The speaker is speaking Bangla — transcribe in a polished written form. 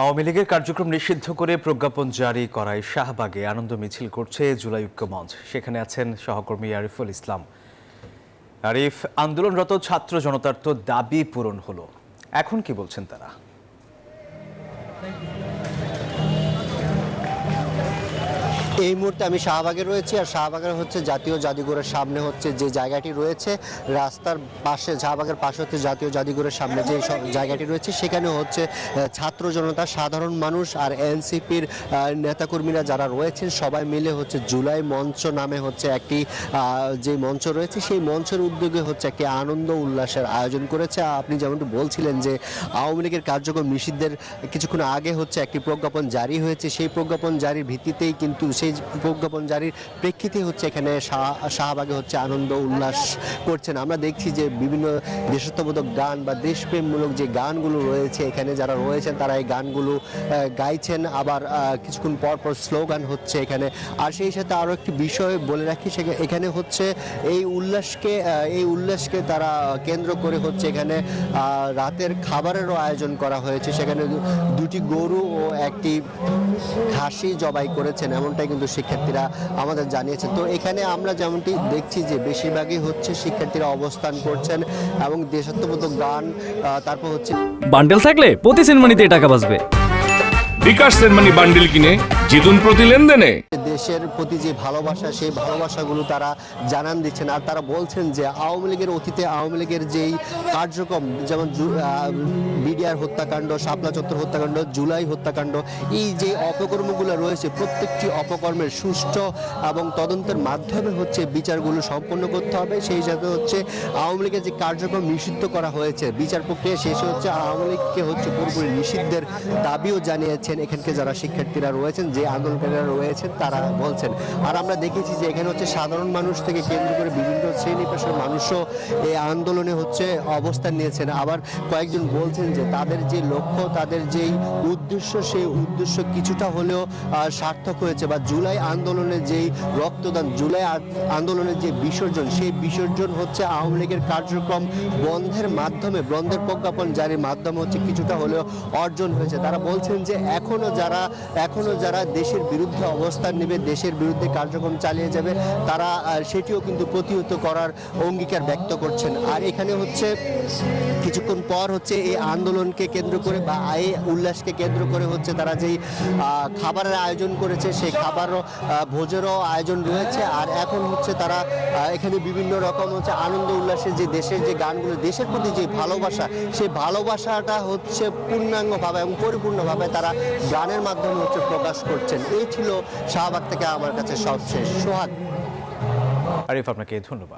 আওয়ামী লীগের কার্যক্রম নিষিদ্ধ করে প্রজ্ঞাপন জারি করায় শাহবাগে আনন্দ মিছিল করছে জুলাই ঐক্য মঞ্চ। সেখানে আছেন সহকর্মী আরিফুল ইসলাম। আরিফ, আন্দোলনরত ছাত্র জনতার তো দাবি পূরণ হলো, এখন কি বলছেন তারা? এই মুহূর্তে আমি শাহবাগে রয়েছি, আর শাহবাগের হচ্ছে জাতীয় জাদুঘরের সামনে হচ্ছে যে জায়গাটি রয়েছে, রাস্তার পাশে শাহবাগের পাশে হচ্ছে জাতীয় জাদুঘরের সামনে যে জায়গাটি রয়েছে, সেখানে হচ্ছে ছাত্র জনতা, সাধারণ মানুষ আর এনসিপির নেতাকর্মীরা যারা রয়েছেন সবাই মিলে হচ্ছে জুলাই মঞ্চ নামে হচ্ছে একটি যে মঞ্চ রয়েছে, সেই মঞ্চের উদ্যোগে হচ্ছে একটি আনন্দ উল্লাসের আয়োজন করেছে। আপনি যেমনটি বলছিলেন যে আওয়ামী লীগের কার্যক্রম নিষিদ্ধের কিছুক্ষণ আগে হচ্ছে একটি প্রজ্ঞাপন জারি হয়েছে, সেই প্রজ্ঞাপন জারির ভিত্তিতেই কিন্তু সেই প্রজ্ঞাপন জারির প্রেক্ষিতে হচ্ছে এখানে শাহবাগে হচ্ছে আনন্দ উল্লাস করছেন। আমরা দেখছি যে বিভিন্ন দেশাত্মবোধক গান বা দেশপ্রেমমূলক যে গানগুলো রয়েছে, এখানে যারা রয়েছেন তারা এই গানগুলো গাইছেন, আবার কিছুক্ষণ পর পর স্লোগান হচ্ছে এখানে। আর সেই সাথে আরও একটি বিষয় বলে রাখি, এখানে হচ্ছে এই উল্লাসকে তারা কেন্দ্র করে হচ্ছে এখানে রাতের খাবারেরও আয়োজন করা হয়েছে। সেখানে দুটি গরু ও একটি খাসি জবাই করেছেন, এমনটাই কিন্তু শিক্ষার্থীরা আমাদের জানিয়েছেন। তো এখানে আমরা যেমনটি দেখছি যে বেশিরভাগই হচ্ছে শিক্ষার্থীরা অবস্থান করছেন এবং দেশাত্মবোধক গান, তারপর হচ্ছে বান্ডেল থাকলে প্রতি সেনমানিতে টাকা বাঁচবে। বিকাশ সেনমানি বান্ডেল কিনে জিতুন প্রতি লেনদেনে। দেশের প্রতি যে ভালোবাসা, সেই ভালোবাসাগুলো তারা জানান দিচ্ছেন। আর তারা বলছেন যে আওয়ামী লীগের অতীতে আওয়ামী লীগের যেই কার্যক্রম, যেমন বিডিআর হত্যাকাণ্ড, শাপলা চত্বর হত্যাকাণ্ড, জুলাই হত্যাকাণ্ড, এই যে অপকর্মগুলো রয়েছে, প্রত্যেকটি অপকর্মের সুষ্ঠু এবং তদন্তের মাধ্যমে হচ্ছে বিচারগুলো সম্পন্ন করতে হবে। সেই সাথে হচ্ছে আওয়ামী লীগের যে কার্যক্রম নিষিদ্ধ করা হয়েছে, বিচার প্রক্রিয়া শেষে হচ্ছে আওয়ামী লীগকে হচ্ছে পুরোপুরি নিষিদ্ধের দাবিও জানিয়েছেন এখানকে যারা শিক্ষার্থীরা রয়েছেন, যে আন্দোলনকারীরা রয়েছেন তারা বলছেন। আর আমরা দেখেছি যে এখানে হচ্ছে সাধারণ মানুষ থেকে কেন্দ্র করে বিভিন্ন শ্রেণী পেশার মানুষও এই আন্দোলনে হচ্ছে অবস্থান নিয়েছেন। আবার কয়েকজন বলছেন যে তাদের যে লক্ষ্য, তাদের যেই উদ্দেশ্য, সেই উদ্দেশ্য কিছুটা হলেও সার্থক হয়েছে, বা জুলাই আন্দোলনের যেই রক্তদান, জুলাই আন্দোলনের যে বিসর্জন, সেই বিসর্জন হচ্ছে আওয়ামী লীগের কার্যক্রম বন্ধের মাধ্যমে, বন্ধের প্রজ্ঞাপন জারির মাধ্যমে হচ্ছে কিছুটা হলেও অর্জন হয়েছে। তারা বলছেন যে এখনো যারা দেশের বিরুদ্ধে অবস্থান নেবে, দেশের বিরুদ্ধে কার্যক্রম চালিয়ে যাবে, তারা সেটিও কিন্তু প্রতিহত করার অঙ্গীকার ব্যক্ত করছেন। আর এখানে হচ্ছে কিছুক্ষণ পর হচ্ছে এই আন্দোলনকে কেন্দ্র করে বা এই উল্লাসকে কেন্দ্র করে হচ্ছে তারা যেই খাবারের আয়োজন করেছে, সেই খাবারও ভোজেরও আয়োজন রয়েছে। আর এখন হচ্ছে তারা এখানে বিভিন্ন রকম হচ্ছে আনন্দ উল্লাসের যে দেশের যে গানগুলো, দেশের প্রতি যে ভালোবাসা, সেই ভালোবাসাটা হচ্ছে পূর্ণাঙ্গভাবে এবং পরিপূর্ণভাবে তারা গানের মাধ্যমে হচ্ছে প্রকাশ করছেন। এই ছিল শাহবাগ থেকে আমার কাছে সবশেষ। সোহাগ। আরিফ, আপনাকে ধন্যবাদ।